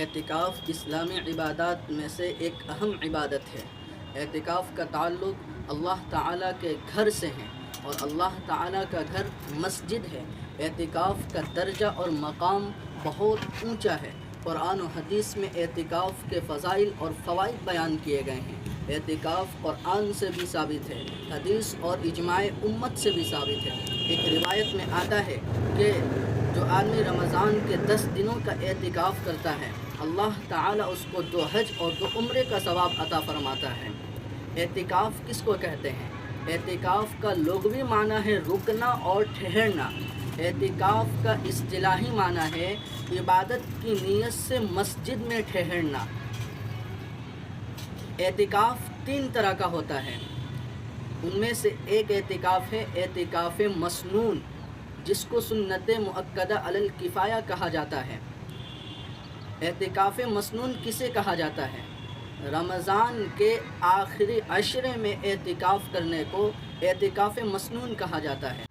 اعتکاف اسلامی عبادات میں سے ایک اہم عبادت ہے۔ اعتکاف کا تعلق اللہ تعالیٰ کے گھر سے ہے اور اللہ تعالیٰ کا گھر مسجد ہے۔ اعتکاف کا درجہ اور مقام بہت اونچا ہے۔ قرآن و حدیث میں اعتکاف کے فضائل اور فوائد بیان کیے گئے ہیں۔ اعتکاف قرآن سے بھی ثابت ہے، حدیث اور اجماع امت سے بھی ثابت ہے۔ ایک روایت میں آتا ہے کہ جو آدمی رمضان کے 10 دنوں کا اعتکاف کرتا ہے، اللہ تعالیٰ اس کو 2 حج اور 2 عمرے کا ثواب عطا فرماتا ہے۔ اعتکاف کس کو کہتے ہیں؟ اعتکاف کا لغوی معنی ہے رکنا اور ٹھہرنا۔ اعتکاف کا اصطلاحی معنی ہے عبادت کی نیت سے مسجد میں ٹھہرنا۔ اعتکاف 3 طرح کا ہوتا ہے، ان میں سے ایک اعتکاف ہے اعتکاف مسنون، جس کو سنت مؤکدہ علی الکفایہ کہا جاتا ہے۔ اعتکاف مسنون کسے کہا جاتا ہے؟ رمضان کے آخری عشرے میں اعتکاف کرنے کو اعتکاف مسنون کہا جاتا ہے۔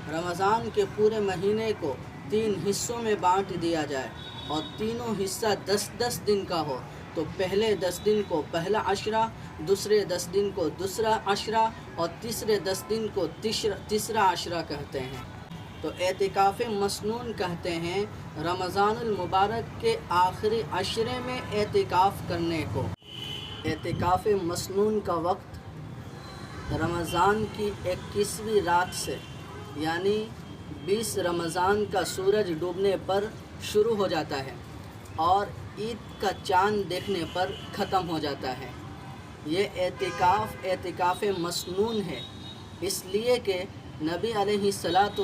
رمضان کے پورے مہینے کو 3 حصوں میں بانٹ دیا جائے اور تینوں حصہ 10-10 دن کا ہو تو پہلے 10 دن کو پہلا عشرہ، دوسرے 10 دن کو دوسرا عشرہ اور تیسرے 10 دن کو تیسرا عشرہ کہتے ہیں۔ تو اعتکاف مسنون کہتے ہیں رمضان المبارک کے آخری عشرے میں اعتکاف کرنے کو۔ اعتکاف مسنون کا وقت رمضان کی 21ویں رات سے یعنی 20 رمضان کا سورج ڈوبنے پر شروع ہو جاتا ہے اور عید کا چاند دیکھنے پر ختم ہو جاتا ہے۔ یہ اعتکاف مسنون ہے، اس لیے کہ نبی علیہ الصلاۃ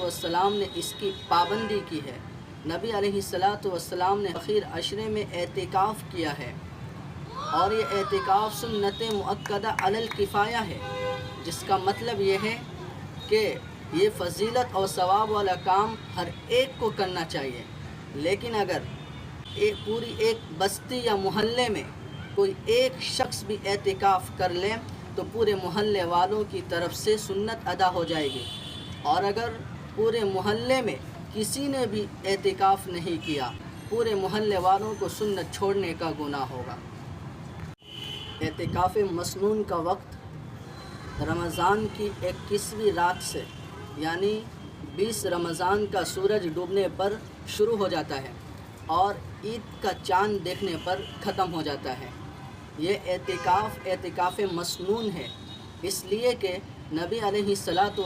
نے اس کی پابندی کی ہے۔ نبی علیہ الصلاۃ نے آخر عشرے میں اعتکاف کیا ہے اور یہ اعتکاف سنت مؤکدہ علی الکفایہ ہے، جس کا مطلب یہ ہے کہ یہ فضیلت اور ثواب والا کام ہر ایک کو کرنا چاہیے، لیکن اگر پوری ایک بستی یا محلے میں کوئی ایک شخص بھی اعتکاف کر لے تو پورے محلے والوں کی طرف سے سنت ادا ہو جائے گی، اور اگر پورے محلے میں کسی نے بھی اعتکاف نہیں کیا، پورے محلے والوں کو سنت چھوڑنے کا گناہ ہوگا۔ اعتکاف مسنون کا وقت رمضان کی 21ویں رات سے یعنی 20 رمضان کا سورج ڈوبنے پر شروع ہو جاتا ہے اور عید کا چاند دیکھنے پر ختم ہو جاتا ہے۔ یہ اعتکاف مسنون ہے، اس لیے کہ نبی علیہ الصلاۃ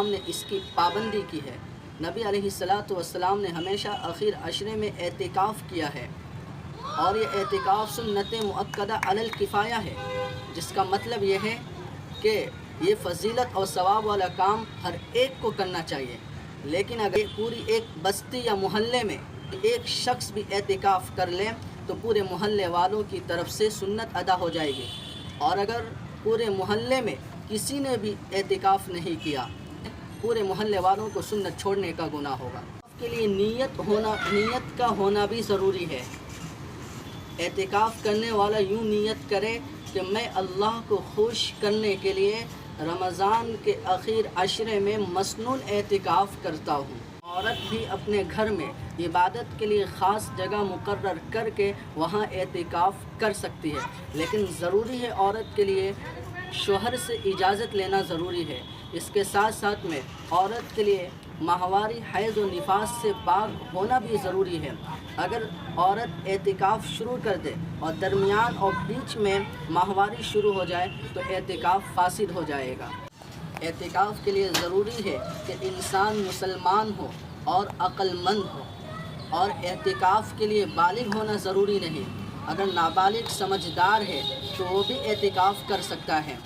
نے اس کی پابندی کی ہے۔ نبی علیہ الصلاۃ نے ہمیشہ آخر عشرے میں اعتکاف کیا ہے اور یہ اعتکاف سنت مؤکدہ علی الکفایہ ہے، جس کا مطلب یہ ہے کہ یہ فضیلت اور ثواب والا کام ہر ایک کو کرنا چاہیے، لیکن اگر پوری ایک بستی یا محلے میں ایک شخص بھی اعتکاف کر لے تو پورے محلے والوں کی طرف سے سنت ادا ہو جائے گی، اور اگر پورے محلے میں کسی نے بھی اعتکاف نہیں کیا، پورے محلے والوں کو سنت چھوڑنے کا گناہ ہوگا۔ اس کے لیے نیت کا ہونا بھی ضروری ہے۔ اعتکاف کرنے والا یوں نیت کرے کہ میں اللہ کو خوش کرنے کے لیے رمضان کے آخر عشرے میں مسنون اعتکاف کرتا ہوں۔ عورت بھی اپنے گھر میں عبادت کے لیے خاص جگہ مقرر کر کے وہاں اعتکاف کر سکتی ہے، لیکن ضروری ہے عورت کے لیے شوہر سے اجازت لینا ضروری ہے۔ اس کے ساتھ ساتھ میں عورت کے لیے ماہواری حیض و نفاس سے پاک ہونا بھی ضروری ہے۔ اگر عورت اعتکاف شروع کر دے اور درمیان اور بیچ میں ماہواری شروع ہو جائے تو اعتکاف فاسد ہو جائے گا۔ اعتکاف کے لیے ضروری ہے کہ انسان مسلمان ہو اور عقل مند ہو، اور اعتکاف کے لیے بالغ ہونا ضروری نہیں۔ اگر نابالغ سمجھدار ہے تو وہ بھی اعتکاف کر سکتا ہے۔